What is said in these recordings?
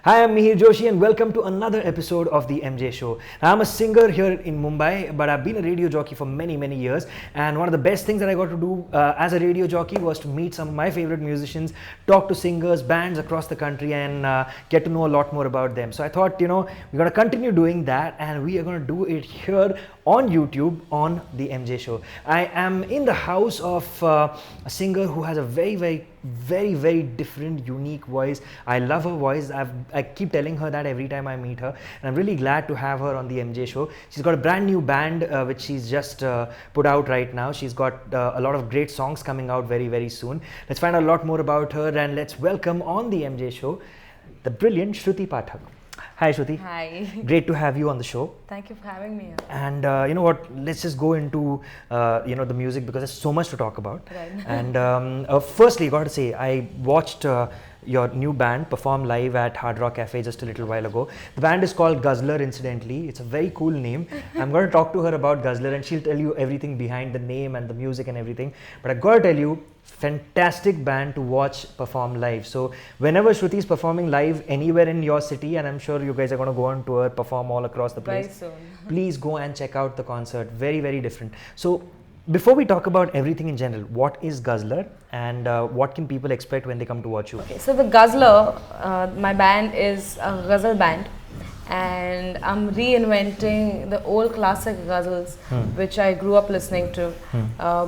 Hi, I'm Mihir Joshi and welcome to another episode of the MJ Show. I'm a singer here in Mumbai, but I've been a radio jockey for many years. And one of the best things that I got to do as a radio jockey was to meet some of my favorite musicians, talk to singers, bands across the country, and get to know a lot more about them. So I thought, we're going to continue doing that, and we are going to do it here on YouTube on the MJ Show. I am in the house of a singer who has a very different, unique voice. I love her voice. I keep telling her that every time I meet her, and I'm really glad to have her on the MJ Show. She's got a brand new band which she's just put out right now. She's got a lot of great songs coming out very soon. Let's find out a lot more about her, and let's welcome on the MJ Show the brilliant Shruti Pathak. Hi Shruti. Hi. Great to have you on the show. Thank you for having me here. And you know what? Let's just go into the music because there's so much to talk about. Right. And firstly, got to say, I watched your new band perform live at Hard Rock Cafe just a little while ago. The band is called Guzzler, incidentally. It's a very cool name. I'm going to talk to her about Guzzler, and she'll tell you everything behind the name and the music and everything. But I got to tell you, fantastic band to watch perform live. So whenever Shruti is performing live anywhere in your city, and I'm sure you guys are going to go on tour, perform all across the place, Very soon. please go and check out the concert. Very different. So before we talk about everything in general, what is Guzzler and what can people expect when they come to watch you? Okay, so the Guzzler, my band is a Ghazal band, and I'm reinventing the old classic ghazals which I grew up listening to,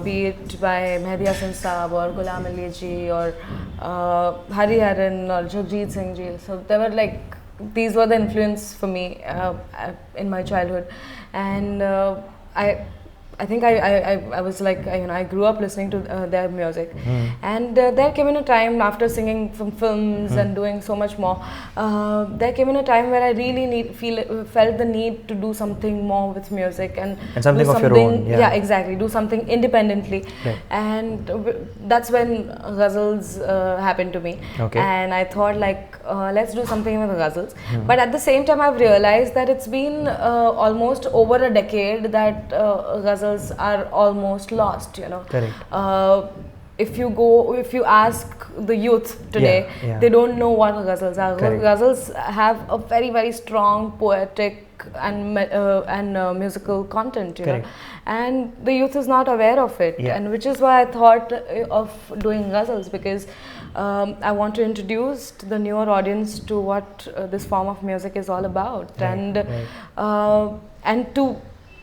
be it by Mehdi Hasan Saab or Ghulam Ali Ji or Hari Haran or Jagjit Singh Ji. So they were these were the influence for me in my childhood, and I think I was I grew up listening to their music, and there came in a time after singing from films and doing so much more, there came in a time where I really felt the need to do something more with music and something of your own. Yeah, exactly. Do something independently, right. And that's when ghazals happened to me. Okay. And I thought let's do something with ghazals. But at the same time, I've realized that it's been almost over a decade that ghazals are almost lost, Correct. If you ask the youth today, they don't know what ghazals are. Correct. Ghazals have a very strong poetic and musical content, Correct. and the youth is not aware of it, and which is why I thought of doing ghazals, because I want to introduce the newer audience to what this form of music is all about, and to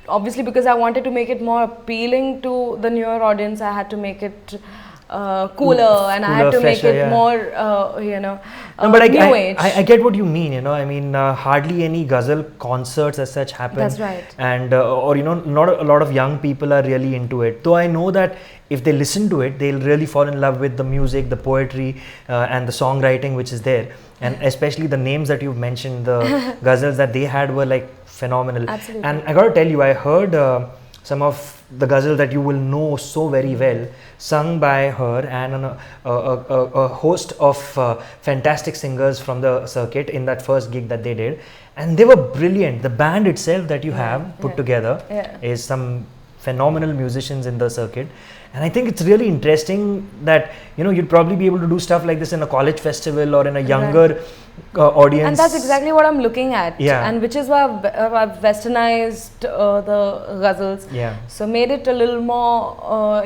obviously, because I wanted to make it more appealing to the newer audience, I had to make it cooler, and I had to make it more, but new age. I get what you mean. I mean, hardly any ghazal concerts as such happen. That's right. And or not a lot of young people are really into it. Though I know that if they listen to it, they'll really fall in love with the music, the poetry, and the songwriting which is there. And especially the names that you've mentioned, the ghazals that they had were phenomenal. Absolutely. And I got to tell you, I heard some of the ghazal that you will know so very well, sung by her and a host of fantastic singers from the circuit in that first gig that they did, and they were brilliant. The band itself that you have put together is some phenomenal musicians in the circuit, and I think it's really interesting that you'd probably be able to do stuff like this in a college festival or in a younger audience. And that's exactly what I'm looking at, and which is why I've westernized the ghazals. So made it a little more,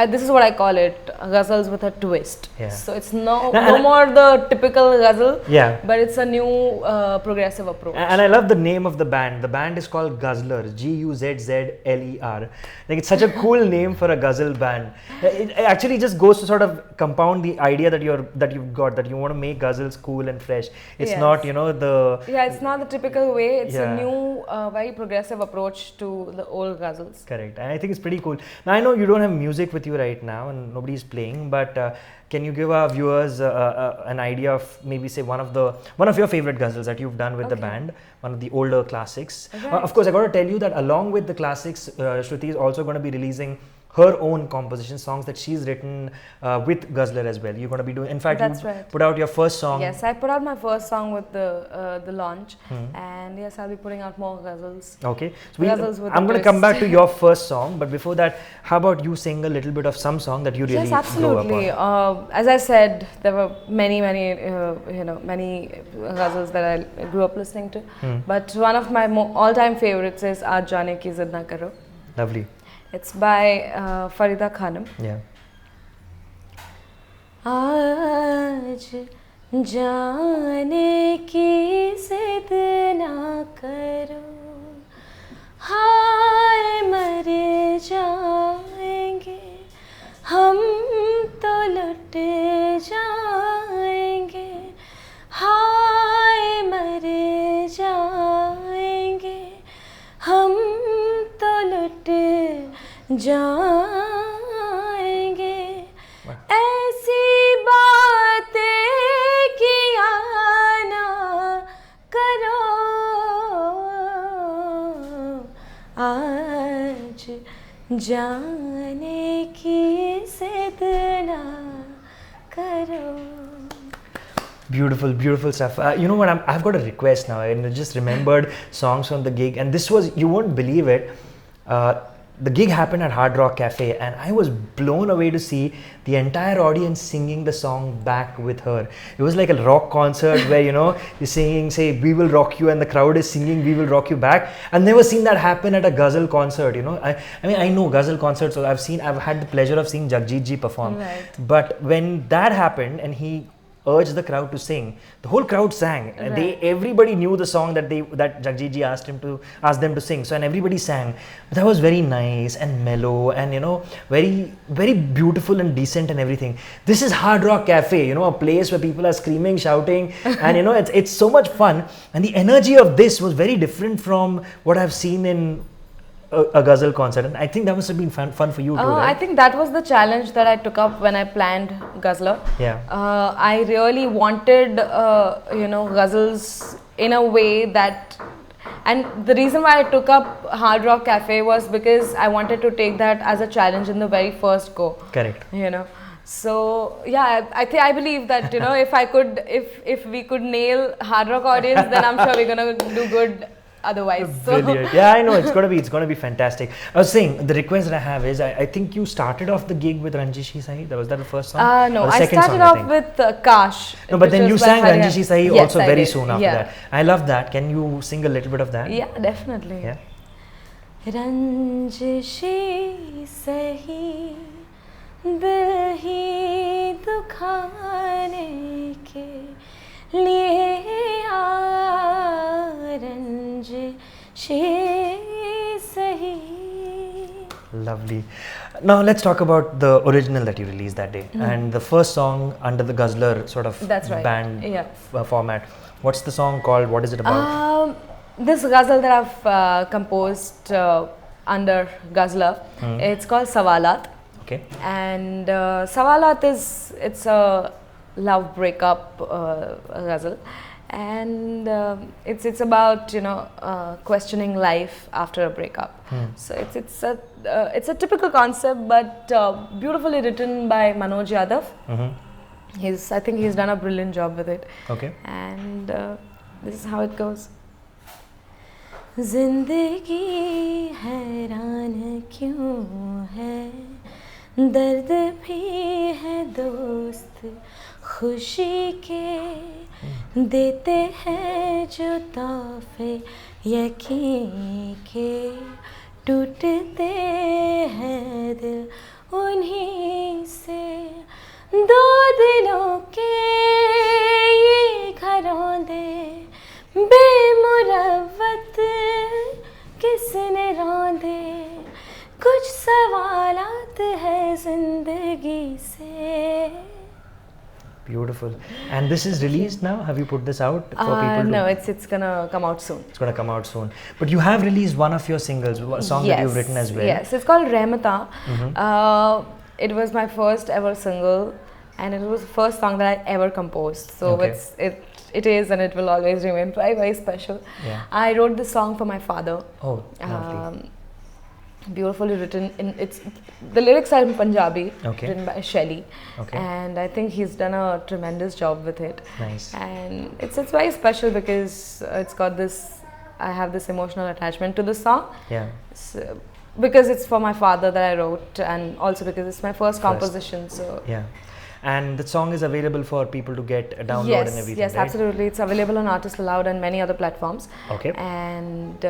this is what I call it, ghazals with a twist. So it's no more the typical ghazal, but it's a new progressive approach. And I love the name of the band. The band is called Guzzler, Guzzler. It's such a cool name for a ghazal band. It actually just goes to sort of compound the idea that you've got, that you want to make ghazals cool and fresh. It's not, it's not the typical way. It's a new, very progressive approach to the old ghazals. Correct. And I think it's pretty cool. Now I know you don't have music with you right now and nobody's playing, but can you give our viewers an idea of maybe say one of your favorite ghazals that you've done with the band, one of the older classics? Of course, I got to tell you that along with the classics, Shruti is also going to be releasing her own composition songs that she's written with Guzzler as well. You're going to be doing. In fact, That's you right. put out your first song. Yes, I put out my first song with the launch, and yes, I'll be putting out more ghazals. Okay, so Ghazals with I'm a going to come twist. back to your first song, but before that, how about you sing a little bit of some song that you really Yes, absolutely. grew up on? As I said, there were many ghazals that I grew up listening to. But one of my all-time favorites is Aaj Jaane Ki Zid Na Karo. Lovely. It's by Farida Khanum. Yeah. आज जाने की जिद ना करो, हाय मर जाएंगे हम तो लुट जाएंगे, हाय मर जाएंगे हम तो लुट जाएंगे, ऐसी बातें किया ना करो, आज जाने की जिद ना करो. Beautiful, beautiful stuff. You know what? I've got a request now. I just remembered songs from the gig, and this was, you won't believe it. The gig happened at Hard Rock Cafe, and I was blown away to see the entire audience singing the song back with her. It was like a rock concert where, you know, you're singing, say, "We will rock you," and the crowd is singing, "We will rock you" back. I've never seen that happen at a Ghazal concert, you know. I mean, I know Ghazal concerts, so I've had the pleasure of seeing Jagjit ji perform. Right. But when that happened and he urged the crowd to sing, the whole crowd sang. Right. Everybody knew the song that Jagjit ji asked them to sing. So, and everybody sang. But that was very nice and mellow and, you know, very, very beautiful and decent and everything. This is Hard Rock Cafe, you know, a place where people are screaming, shouting, and, you know, it's so much fun. And the energy of this was very different from what I've seen in a Ghazal concert, and I think that must have been fun for you too, right? I think that was the challenge that I took up when I planned Guzzler. Yeah. I really wanted, ghazals in a way that, and the reason why I took up Hard Rock Cafe was because I wanted to take that as a challenge in the very first go. Correct. You know. So yeah, I believe that, you know, if we could nail Hard Rock audience, then I'm sure we're gonna do good. Otherwise, brilliant. Yeah, I know it's gonna be fantastic. I was saying the request that I have is I think you started off the gig with Ranjishi Sahi. Was that the first song? No, or the I second started song, off with Kash. No, but then you sang Ranjishi Sahi yes, also I very did. soon after that. I love that. Can you sing a little bit of that? Yeah, definitely. Yeah. Ranjishi Sahi dil hi dukhane ke liye Lovely. Now let's talk about the original that you released that day and the first song under the Guzzler sort of band format. What's the song called? What is it about? This ghazal that I've composed under Guzzler, it's called Sawalat. Okay. And Sawalat it's a love breakup ghazal. And it's about, you know, questioning life after a breakup. So it's a typical concept, but beautifully written by Manoj Yadav. I think he's done a brilliant job with it. Okay. And this is how it goes. जिंदगी हैरान क्यों है, दर्द भी है दोस्त खुशी के, देते हैं जो तोहफे यकीन के, टूटते हैं दिल उन्हीं से, दो दिलों के ये घरौंदे बेमुरव्वत किसने रौंदे, कुछ सवालात है जिंदगी से. Beautiful. And this is released now? Have you put this out for people? No, it's gonna come out soon. It's gonna come out soon. But you have released one of your singles, a song that you've written as well. Yes, it's called Rehmata. It was my first ever single, and it was the first song that I ever composed. So it is and it will always remain very, very special. Yeah. I wrote this song for my father. Oh, lovely. beautifully written. The lyrics are in Punjabi, Okay. written by Shelley, Okay. and I think he's done a tremendous job with it. Nice. And it's very special because it's got this. I have this emotional attachment to the song. Yeah. So, because it's for my father that I wrote, and also because it's my first composition. So Yeah. And the song is available for people to get a download yes, and everything, yes, right? absolutely. It's available on Artist Aloud and many other platforms. Okay. And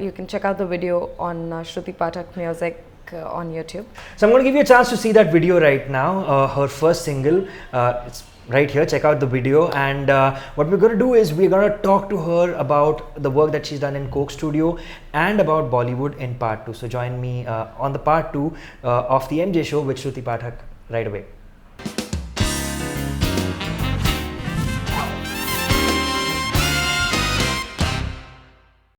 you can check out the video on Shruti Pathak Music on YouTube. So I'm going to give you a chance to see that video right now. Her first single. It's right here. Check out the video. And what we're going to do is we're going to talk to her about the work that she's done in Coke Studio and about Bollywood in part 2. So join me on the part 2 of the MJ show with Shruti Pathak right away.